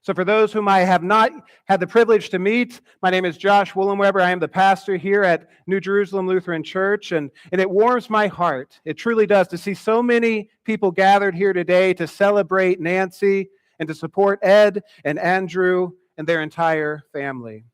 So for those whom I have not had the privilege to meet, my name is Josh Wullenweber. I am the pastor here at New Jerusalem Lutheran Church, and it warms my heart. It truly does to see so many people gathered here today to celebrate Nancy and to support Ed and Andrew and their entire family.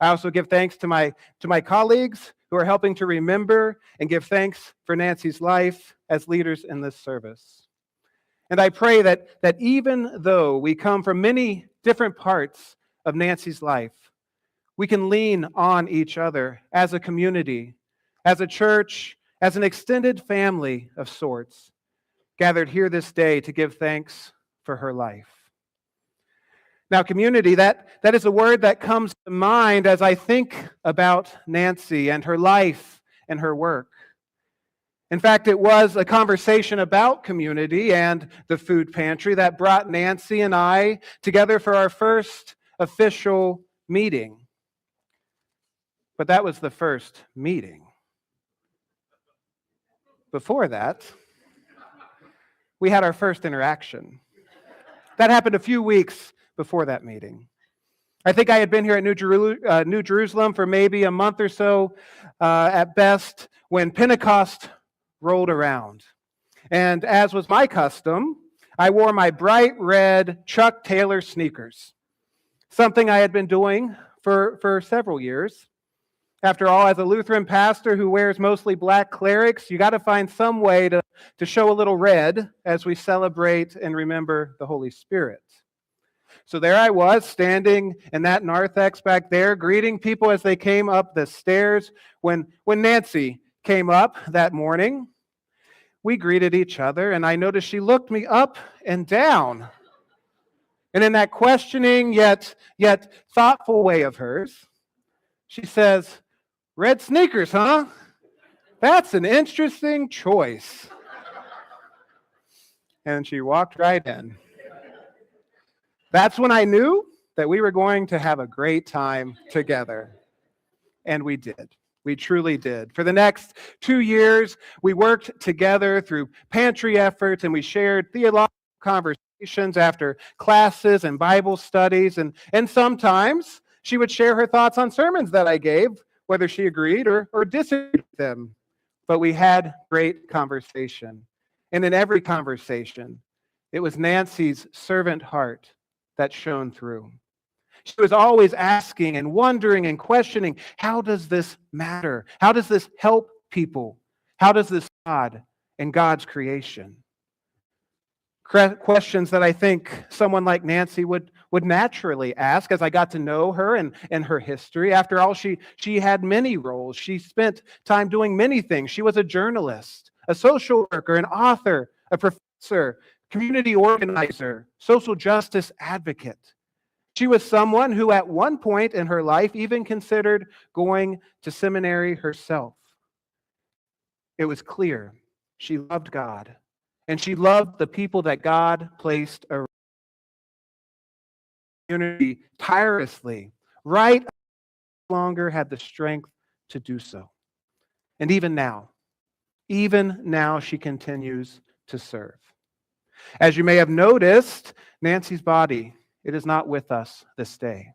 I also give thanks to my colleagues who are helping to remember and give thanks for Nancy's life as leaders in this service. And I pray that even though we come from many different parts of Nancy's life, we can lean on each other as a community, as a church, as an extended family of sorts, gathered here this day to give thanks for her life. Now, community, that is a word that comes to mind as I think about Nancy and her life and her work. In fact, it was a conversation about community and the food pantry that brought Nancy and I together for our first official meeting. But that was the first meeting. Before that, we had our first interaction. That happened a few weeks before that meeting. I think I had been here at New Jerusalem for maybe a month or so at best when Pentecost rolled around. And as was my custom, I wore my bright red Chuck Taylor sneakers, something I had been doing for several years. After all, as a Lutheran pastor who wears mostly black clerics, you got to find some way to show a little red as we celebrate and remember the Holy Spirit. So there I was, standing in that narthex back there, greeting people as they came up the stairs. When Nancy came up that morning, we greeted each other, and I noticed she looked me up and down. And in that questioning yet thoughtful way of hers, she says, "Red sneakers, huh? That's an interesting choice." And she walked right in. That's when I knew that we were going to have a great time together. And we did. We truly did. For the next 2 years, we worked together through pantry efforts, and we shared theological conversations after classes and Bible studies. And sometimes she would share her thoughts on sermons that I gave, whether she agreed or disagreed with them. But we had great conversation. And in every conversation, it was Nancy's servant heart that shone through. She was always asking and wondering and questioning, how does this matter? How does this help people? How does this God and God's creation? Questions that I think someone like Nancy would naturally ask as I got to know her and her history. After all, she had many roles. She spent time doing many things. She was a journalist, a social worker, an author, a professor, community organizer, social justice advocate. She was someone who at one point in her life even considered going to seminary herself. It was clear she loved God, and she loved the people that God placed around the community tirelessly, right no longer had the strength to do so. And even now she continues to serve. As you may have noticed, Nancy's body, it is not with us this day.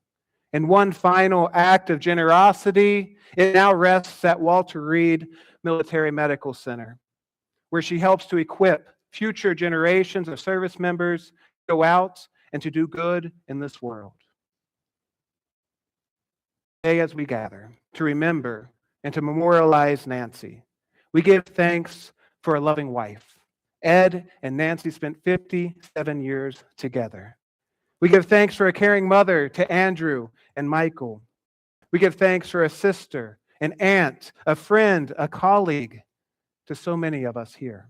In one final act of generosity, it now rests at Walter Reed Military Medical Center, where she helps to equip future generations of service members to go out and to do good in this world. Today, as we gather to remember and to memorialize Nancy, we give thanks for a loving wife. Ed and Nancy spent 57 years together. We give thanks for a caring mother to Andrew and Michael. We give thanks for a sister, an aunt, a friend, a colleague, to so many of us here.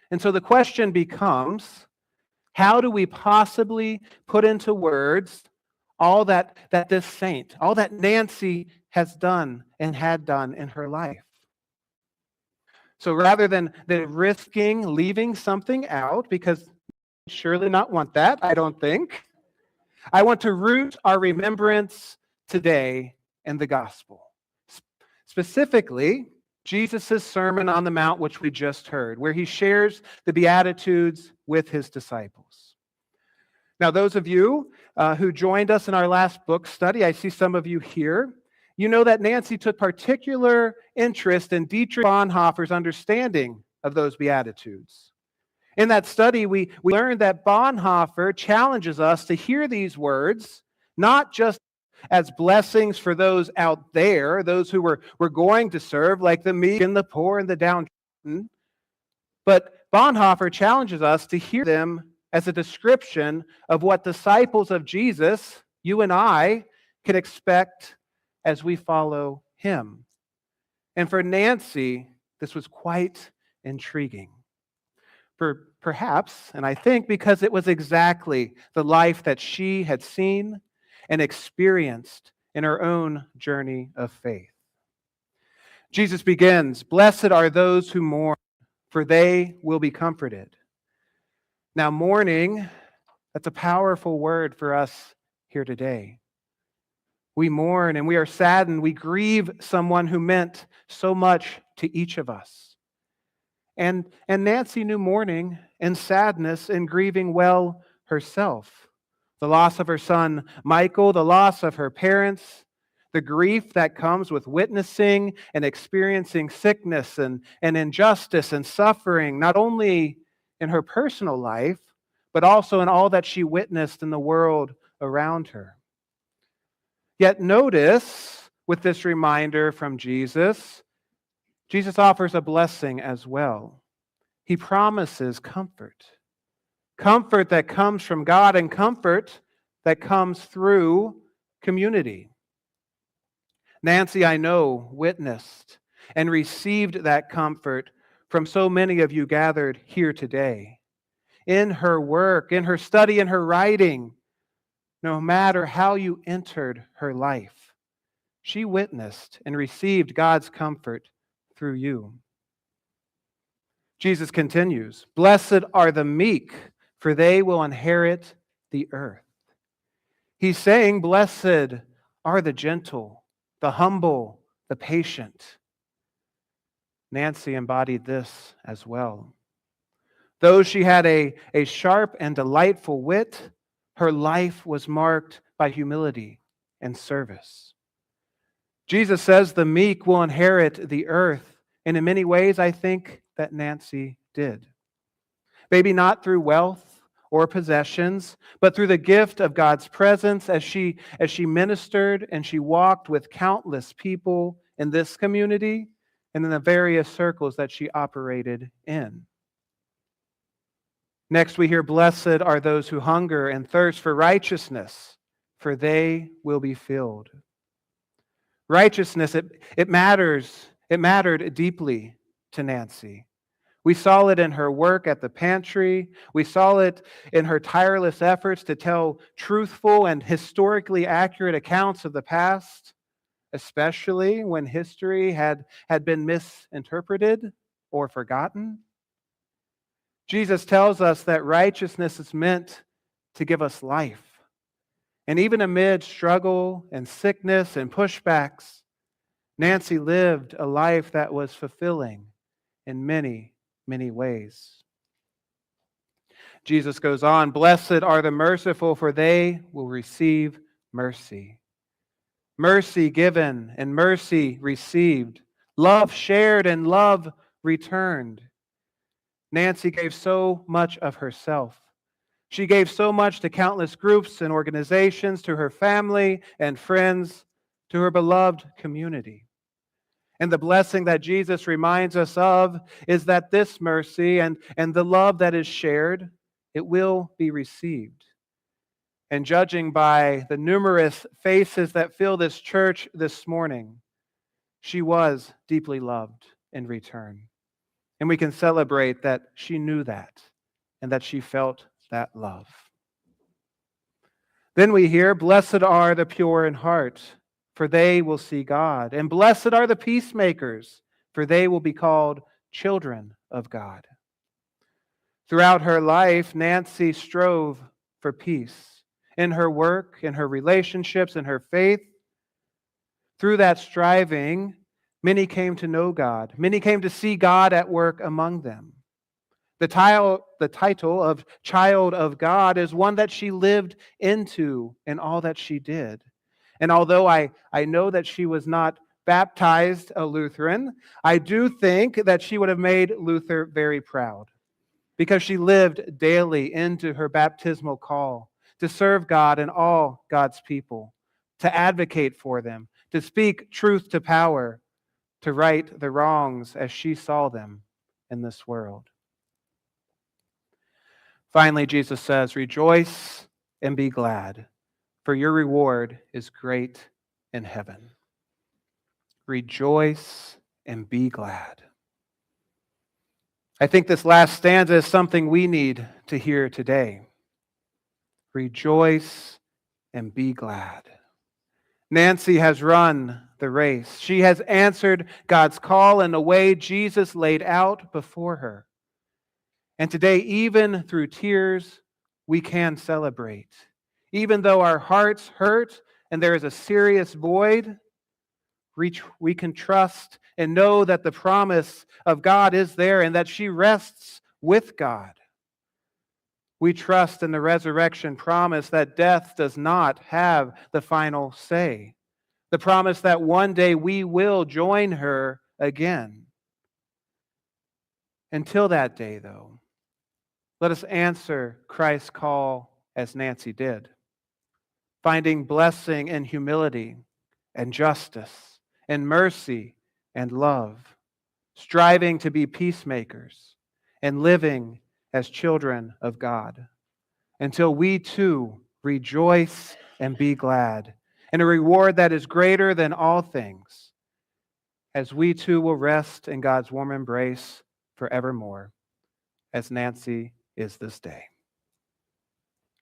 And so the question becomes, how do we possibly put into words all that this saint, all that Nancy has done and had done in her life? So rather than risking leaving something out, because surely not want that, I don't think, I want to root our remembrance today in the gospel. Specifically, Jesus' Sermon on the Mount, which we just heard, where he shares the Beatitudes with his disciples. Now, those of you who joined us in our last book study, I see some of you here. You know that Nancy took particular interest in Dietrich Bonhoeffer's understanding of those Beatitudes. In that study, we learned that Bonhoeffer challenges us to hear these words, not just as blessings for those out there, those who we're going to serve, like the meek and the poor and the downtrodden, but Bonhoeffer challenges us to hear them as a description of what disciples of Jesus, you and I, can expect as we follow him. And for Nancy, this was quite intriguing. Perhaps, and I think because it was exactly the life that she had seen and experienced in her own journey of faith. Jesus begins, "Blessed are those who mourn, for they will be comforted." Now, mourning, that's a powerful word for us here today. We mourn and we are saddened. We grieve someone who meant so much to each of us. And Nancy knew mourning and sadness and grieving well herself. The loss of her son, Michael, the loss of her parents, the grief that comes with witnessing and experiencing sickness and injustice and suffering, not only in her personal life, but also in all that she witnessed in the world around her. Yet notice, with this reminder from Jesus, Jesus offers a blessing as well. He promises comfort. Comfort that comes from God and comfort that comes through community. Nancy, I know, witnessed and received that comfort from so many of you gathered here today. In her work, in her study, in her writing, no matter how you entered her life, she witnessed and received God's comfort through you. Jesus continues, "Blessed are the meek, for they will inherit the earth." He's saying, blessed are the gentle, the humble, the patient. Nancy embodied this as well. Though she had a sharp and delightful wit, her life was marked by humility and service. Jesus says the meek will inherit the earth, and in many ways I think that Nancy did. Maybe not through wealth or possessions, but through the gift of God's presence as she ministered and she walked with countless people in this community and in the various circles that she operated in. Next, we hear, "Blessed are those who hunger and thirst for righteousness, for they will be filled." Righteousness, it matters. It mattered deeply to Nancy. We saw it in her work at the pantry. We saw it in her tireless efforts to tell truthful and historically accurate accounts of the past, especially when history had been misinterpreted or forgotten. Jesus tells us that righteousness is meant to give us life. And even amid struggle and sickness and pushbacks, Nancy lived a life that was fulfilling in many, many ways. Jesus goes on, "Blessed are the merciful, for they will receive mercy." Mercy given and mercy received. Love shared and love returned. Nancy gave so much of herself. She gave so much to countless groups and organizations, to her family and friends, to her beloved community. And the blessing that Jesus reminds us of is that this mercy and the love that is shared, it will be received. And judging by the numerous faces that fill this church this morning, she was deeply loved in return. And we can celebrate that she knew that and that she felt that love. Then we hear, "Blessed are the pure in heart, for they will see God. And blessed are the peacemakers, for they will be called children of God." Throughout her life, Nancy strove for peace in her work, in her relationships, in her faith. Through that striving, many came to know God. Many came to see God at work among them. The title of child of God is one that she lived into in all that she did. And although I know that she was not baptized a Lutheran, I do think that she would have made Luther very proud because she lived daily into her baptismal call to serve God and all God's people, to advocate for them, to speak truth to power, to right the wrongs as she saw them in this world. Finally, Jesus says, "Rejoice and be glad, for your reward is great in heaven." Rejoice and be glad. I think this last stanza is something we need to hear today. Rejoice and be glad. Nancy has run the race. She has answered God's call in the way Jesus laid out before her. And today, even through tears, we can celebrate. Even though our hearts hurt and there is a serious void, we can trust and know that the promise of God is there and that she rests with God. We trust in the resurrection promise that death does not have the final say. The promise that one day we will join her again. Until that day, though, let us answer Christ's call as Nancy did, finding blessing in humility and justice and mercy and love, striving to be peacemakers and living as children of God, until we too rejoice and be glad in a reward that is greater than all things, as we too will rest in God's warm embrace forevermore, as Nancy is this day.